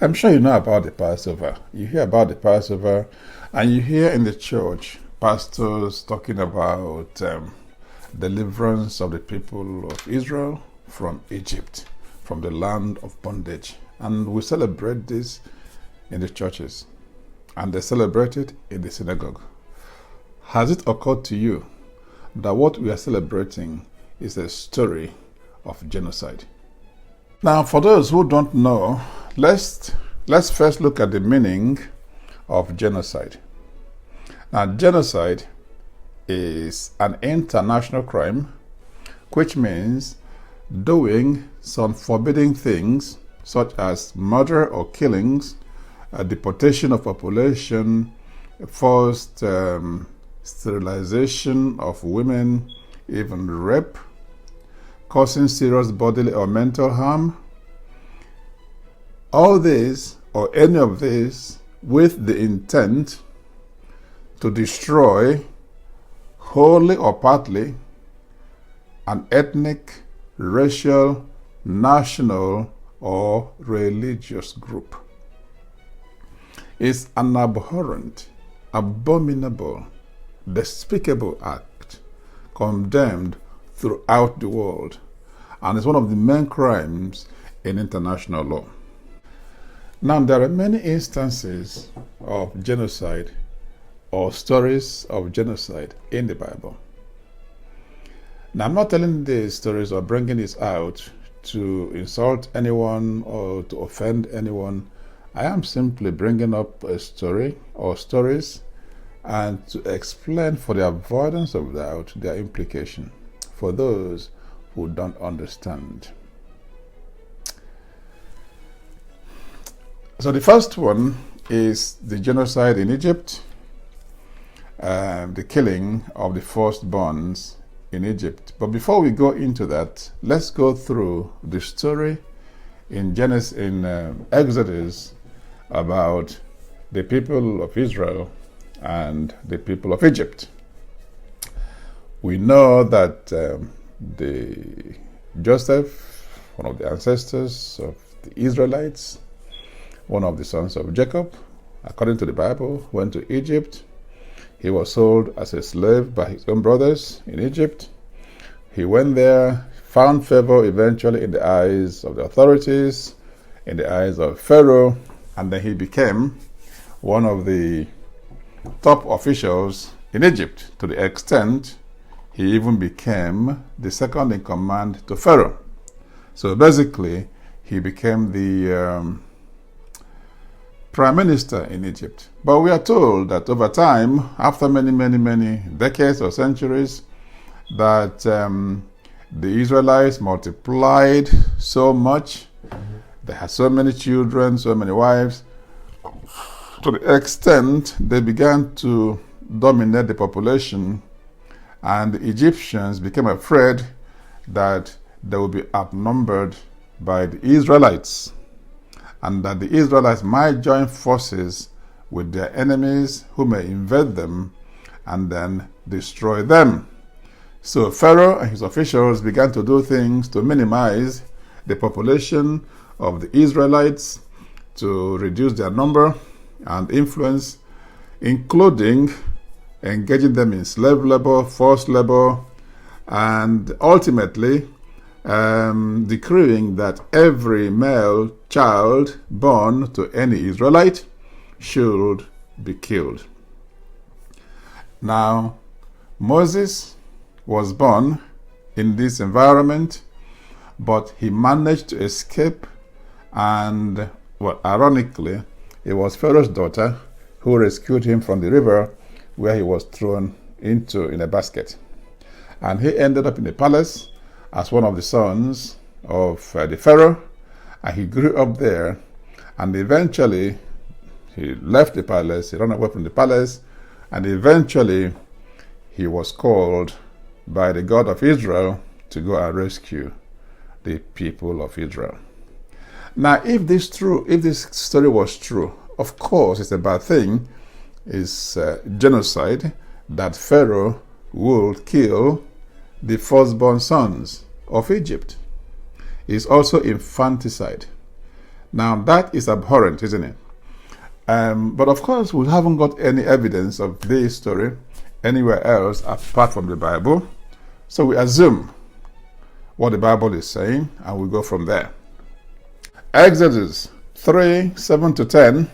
I'm sure you know about the Passover. You hear about the Passover, and you hear in the church pastors talking about deliverance of the people of Israel from Egypt, from the land of bondage. And we celebrate this in the churches, and they celebrate it in the synagogue. Has it occurred to you that what we are celebrating is a story of genocide? Now, for those who don't know, let's first look at the meaning of genocide. Now, genocide is an international crime, which means doing some forbidden things such as murder or killings, deportation of population, forced sterilization of women, even rape, causing serious bodily or mental harm. All this or any of this with the intent to destroy, wholly or partly, an ethnic, racial, national, or religious group. Is an abhorrent, abominable, despicable act condemned throughout the world, and is one of the main crimes in international law. Now, there are many instances of genocide or stories of genocide in the Bible. Now, I'm not telling these stories or bringing this out to insult anyone or to offend anyone. I am simply bringing up a story or stories and to explain, for the avoidance of doubt, their implication for those who don't understand. So the first one is the genocide in Egypt, the killing of the firstborns in Egypt. But before we go into that, let's go through the story in Exodus about the people of Israel and the people of Egypt. We know that Joseph, one of the ancestors of the Israelites, one of the sons of Jacob, according to the Bible, went to Egypt. He was sold as a slave by his own brothers in Egypt. He went there, found favor eventually in the eyes of the authorities, in the eyes of Pharaoh, and then he became one of the top officials in Egypt, to the extent he even became the second in command to Pharaoh. So basically, he became the prime minister in Egypt. But we are told that over time, after many decades or centuries, that the Israelites multiplied so much. They had so many children, so many wives, to the extent they began to dominate the population, and the Egyptians became afraid that they would be outnumbered by the Israelites, and that the Israelites might join forces with their enemies who may invade them and then destroy them. So Pharaoh and his officials began to do things to minimize the population of the Israelites, to reduce their number and influence, including engaging them in slave labor, forced labor, and ultimately decreeing that every male child born to any Israelite should be killed. Now, Moses was born in this environment, but he managed to escape, and, well, ironically, it was Pharaoh's daughter who rescued him from the river where he was thrown into in a basket. And he ended up in the palace as one of the sons of the Pharaoh, and he grew up there, and eventually he left the palace, he ran away from the palace, and eventually he was called by the God of Israel to go and rescue the people of Israel. Now, if this story was true, of course it's a bad thing. It's genocide, that Pharaoh would kill the firstborn sons of Egypt. It's also infanticide. Now that is abhorrent, isn't it? But of course, we haven't got any evidence of this story anywhere else apart from the Bible. So we assume what the Bible is saying and we go from there. Exodus 3:7-10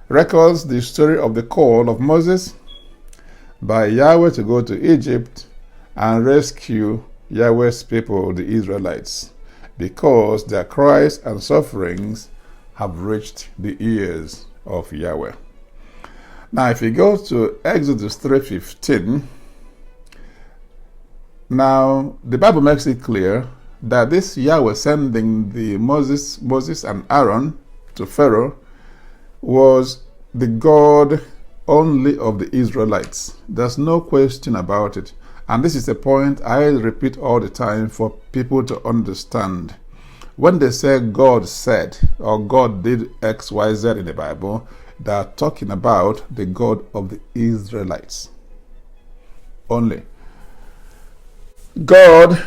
records the story of the call of Moses by Yahweh to go to Egypt and rescue Yahweh's people, the Israelites, because their cries and sufferings have reached the ears of Yahweh. Now, if you go to Exodus 3:15, now the Bible makes it clear that this Yahweh sending the Moses and Aaron to Pharaoh was the God only of the Israelites. There's no question about it. And this is a point I repeat all the time for people to understand. When they say God said or God did X, Y, Z in the Bible, they are talking about the God of the Israelites only. God,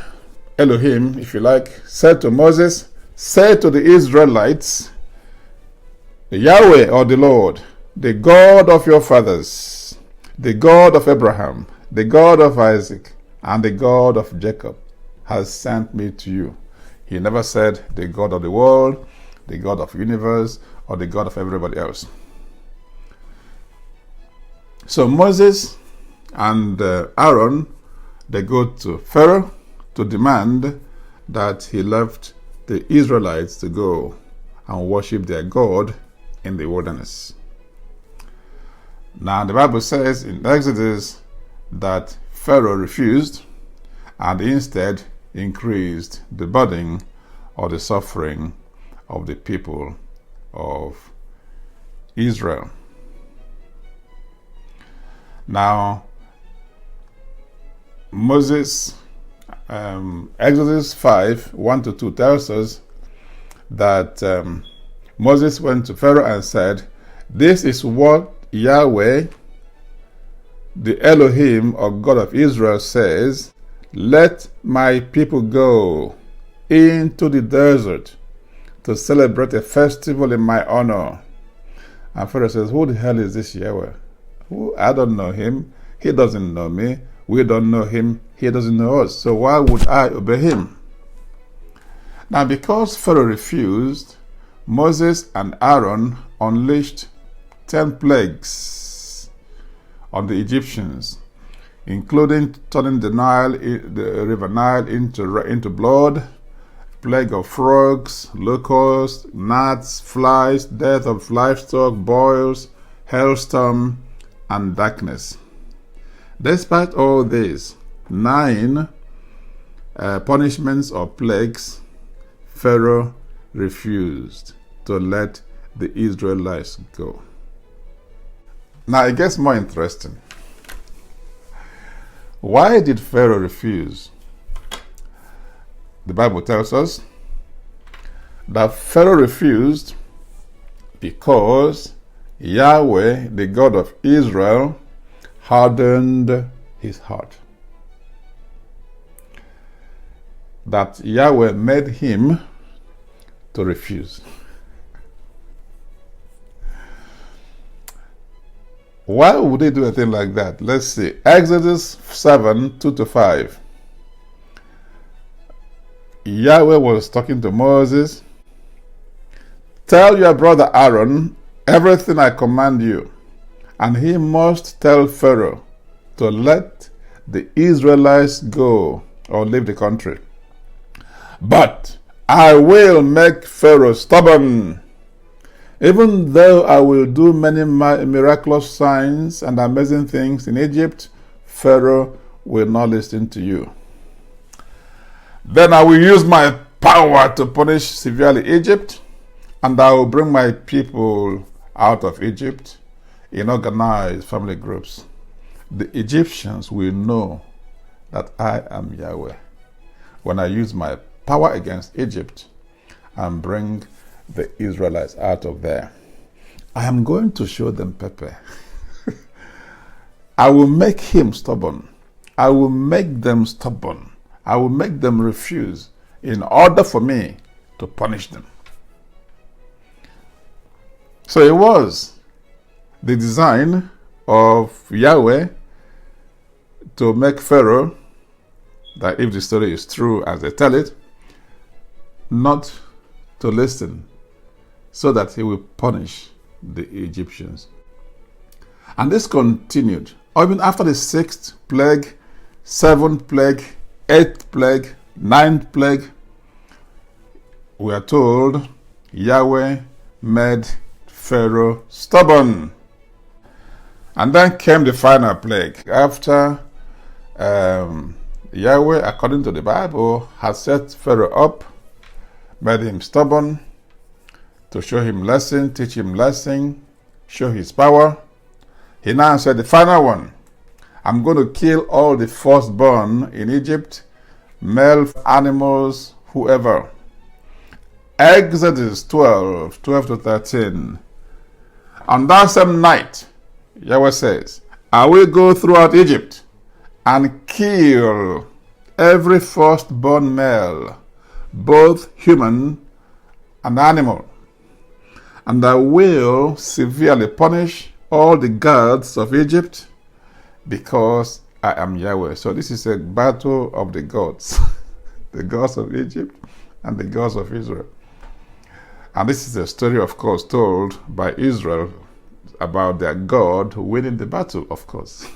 Elohim, if you like, said to Moses, say to the Israelites, Yahweh or the Lord, the God of your fathers, the God of Abraham, the God of Isaac, and the God of Jacob has sent me to you. He never said the God of the world, the God of the universe, or the God of everybody else. So Moses and Aaron, they go to Pharaoh to demand that he left the Israelites to go and worship their God in the wilderness. Now the Bible says in Exodus that Pharaoh refused and instead increased the burden or the suffering of the people of Israel. Now, Moses, Exodus 5:1-2 tells us that Moses went to Pharaoh and said, this is what Yahweh, the Elohim or God of Israel says, let my people go into the desert to celebrate a festival in my honor. And Pharaoh says, who the hell is this Yahweh? I don't know him. He doesn't know me. We don't know him. He doesn't know us. So why would I obey him? Now, because Pharaoh refused, Moses and Aaron unleashed 10 plagues on the Egyptians, including turning the river Nile into blood, plague of frogs, locusts, gnats, flies, death of livestock, boils, hailstorm, and darkness. Despite all this, 9 punishments or plagues, Pharaoh refused to let the Israelites go. Now it gets more interesting. Why did Pharaoh refuse? The Bible tells us that Pharaoh refused because Yahweh, the God of Israel, hardened his heart. That Yahweh made him to refuse. Why would he do a thing like that? Let's see. Exodus 7:2-5. Yahweh was talking to Moses. Tell your brother Aaron everything I command you, and he must tell Pharaoh to let the Israelites go or leave the country. But I will make Pharaoh stubborn. Even though I will do many miraculous signs and amazing things in Egypt, Pharaoh will not listen to you. Then I will use my power to punish severely Egypt, and I will bring my people out of Egypt in organized family groups. The Egyptians will know that I am Yahweh when I use my power against Egypt and bring the Israelites out of there. I am going to show them Pepe. I will make him stubborn. I will make them stubborn. I will make them refuse in order for me to punish them. So it was the design of Yahweh to make Pharaoh, that if the story is true as they tell it, not to listen, so that he will punish the Egyptians. And this continued even after the sixth plague, seventh plague, eighth plague, ninth plague. We are told Yahweh made Pharaoh stubborn. And then came the final plague. After Yahweh, according to the Bible, had set Pharaoh up, made him stubborn, to show him lesson, teach him lesson, show his power. He now said, the final one, I'm going to kill all the firstborn in Egypt, male animals, whoever. Exodus 12 to 13. On that same night, Yahweh says, I will go throughout Egypt and kill every firstborn male, both human and animal. And I will severely punish all the gods of Egypt, because I am Yahweh. So this is a battle of the gods, the gods of Egypt and the gods of Israel. And this is a story, of course, told by Israel about their God winning the battle, of course.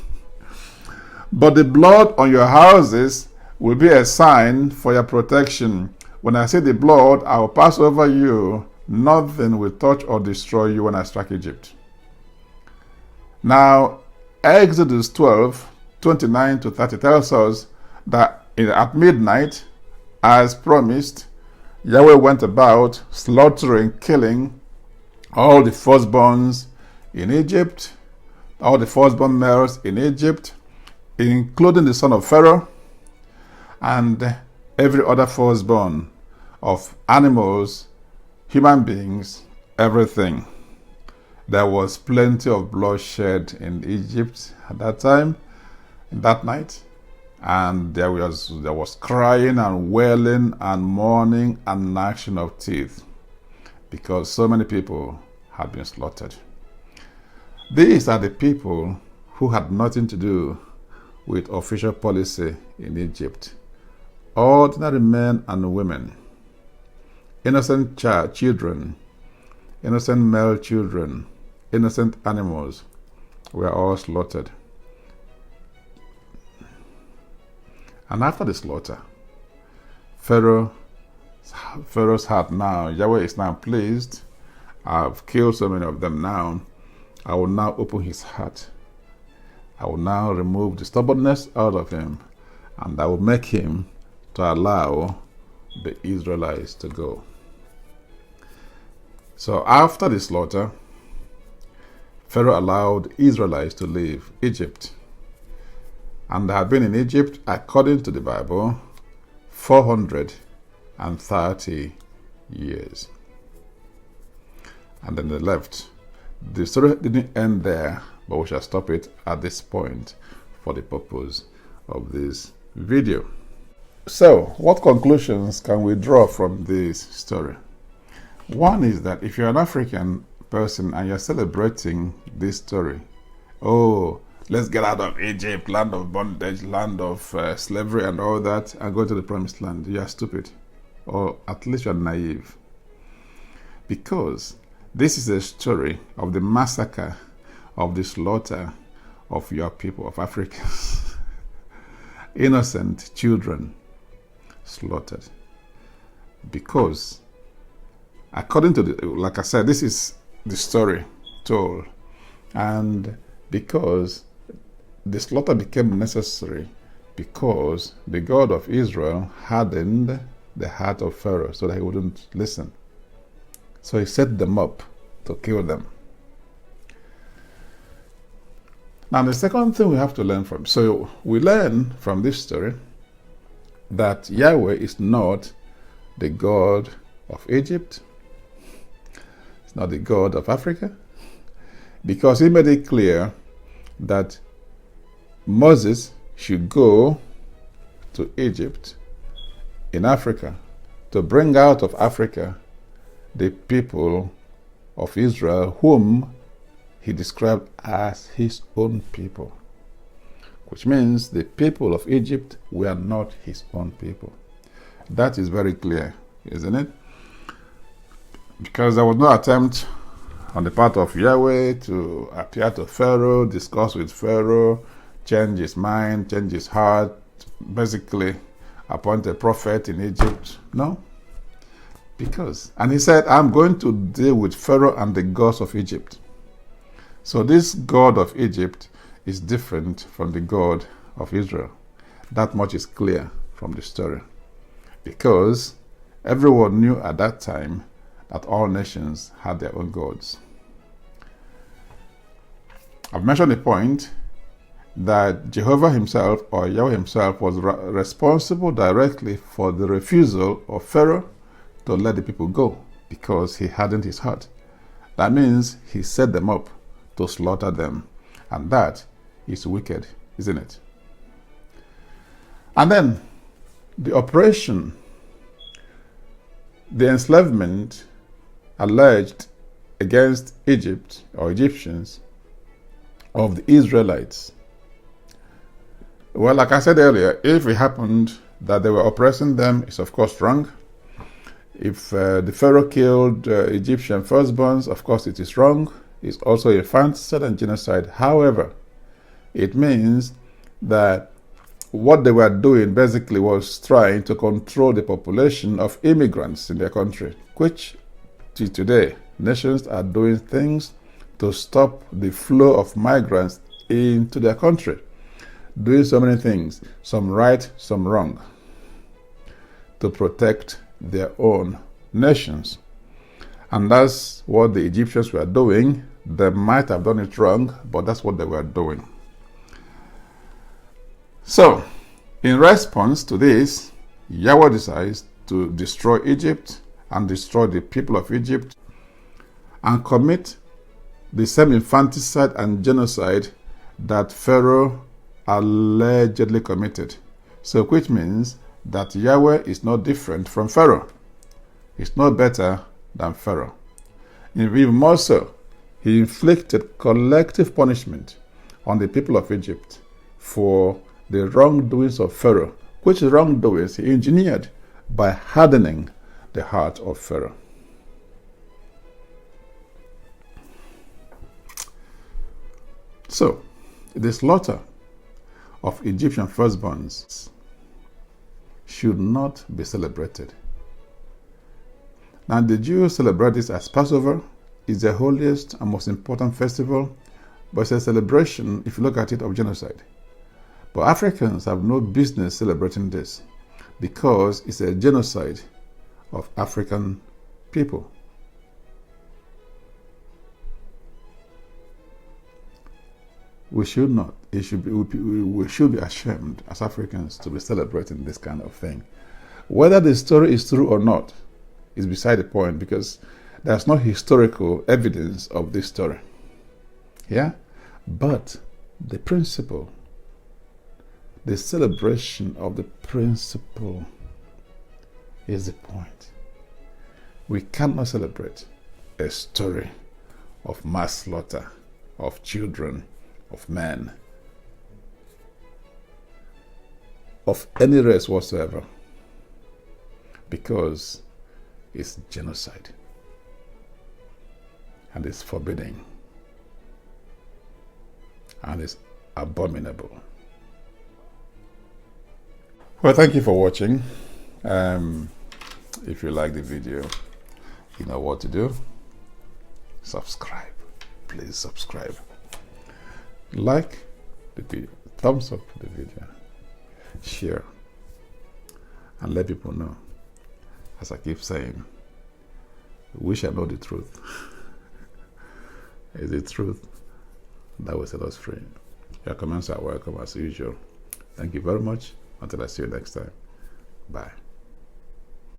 But the blood on your houses will be a sign for your protection. When I see the blood, I will pass over you. Nothing will touch or destroy you when I strike Egypt. Now, Exodus 12, 29 to 30 tells us that at midnight, as promised, Yahweh went about slaughtering, killing all the firstborns in Egypt, all the firstborn males in Egypt, including the son of Pharaoh, and every other firstborn of animals, human beings, everything. There was plenty of bloodshed in Egypt at that time, that night, and there was crying and wailing and mourning and gnashing of teeth, because so many people had been slaughtered. These are the people who had nothing to do with official policy in Egypt. Ordinary men and women, innocent children, innocent male children, innocent animals were all slaughtered. And after the slaughter, Pharaoh's heart now, Yahweh is now pleased. I've killed so many of them now. I will now open his heart. I will now remove the stubbornness out of him, and I will make him to allow the Israelites to go. So after the slaughter, Pharaoh allowed Israelites to leave Egypt. And they had been in Egypt, according to the Bible, 430 years. And then they left. The story didn't end there, but we shall stop it at this point for the purpose of this video. So, what conclusions can we draw from this story? One is that if you're an African person and you're celebrating this story, oh, let's get out of Egypt, land of bondage, land of slavery and all that, and go to the promised land, you are stupid. Or at least you're naive. Because this is a story of the massacre, of the slaughter of your people, of Africans. Innocent children slaughtered. Because, according to like I said, this is the story told. And because the slaughter became necessary because the God of Israel hardened the heart of Pharaoh so that he wouldn't listen. So he set them up to kill them. Now the second thing we have to learn from, so we learn from this story that Yahweh is not the God of Egypt. It's not the God of Africa, because he made it clear that Moses should go to Egypt in Africa to bring out of Africa the people of Israel, whom he described as his own people, which means the people of Egypt were not his own people. That is very clear, isn't it? Because there was no attempt on the part of Yahweh to appear to Pharaoh, discuss with Pharaoh, change his mind, change his heart, basically appoint a prophet in Egypt. No. And he said, I'm going to deal with Pharaoh and the gods of Egypt. So this God of Egypt is different from the God of Israel. That much is clear from the story. Because everyone knew at that time that all nations had their own gods. I've mentioned the point that Jehovah himself, or Yahweh himself, was responsible directly for the refusal of Pharaoh to let the people go, because he hardened his heart. That means he set them up to slaughter them. And that is wicked, isn't it? And then the oppression, the enslavement alleged against Egypt or Egyptians of the Israelites. Well, like I said earlier, if it happened that they were oppressing them, it's of course wrong. If the Pharaoh killed Egyptian firstborns, of course it is wrong. It's also infanticide and genocide. However, it means that what they were doing basically was trying to control the population of immigrants in their country, which today nations are doing things to stop the flow of migrants into their country, doing so many things, some right, some wrong, to protect their own nations. And that's what the Egyptians were doing. They might have done it wrong, but that's what they were doing. So, in response to this, Yahweh decides to destroy Egypt and destroy the people of Egypt and commit the same infanticide and genocide that Pharaoh allegedly committed. So, which means that Yahweh is not different from Pharaoh. He's not better than Pharaoh. Even more so, he inflicted collective punishment on the people of Egypt for the wrongdoings of Pharaoh, which wrongdoings he engineered by hardening the heart of Pharaoh. So, the slaughter of Egyptian firstborns should not be celebrated. Now, the Jews celebrate this as Passover. It's the holiest and most important festival, but it's a celebration, if you look at it, of genocide. But Africans have no business celebrating this because it's a genocide of African people. We should not. We should be ashamed as Africans to be celebrating this kind of thing. Whether the story is true or not is beside the point, because there's no historical evidence of this story. Yeah? But the principle, the celebration of the principle is the point. We cannot celebrate a story of mass slaughter of children, of men, of any race whatsoever, because it's genocide and it's forbidding and it's abominable. Well, thank you for watching. If you like the video, you know what to do. Subscribe. Please subscribe. Like the video, thumbs up the video, share, and let people know. As I keep saying, we shall know the truth. It's the truth that will set us free. Your comments are welcome as usual. Thank you very much. Until I see you next time. Bye.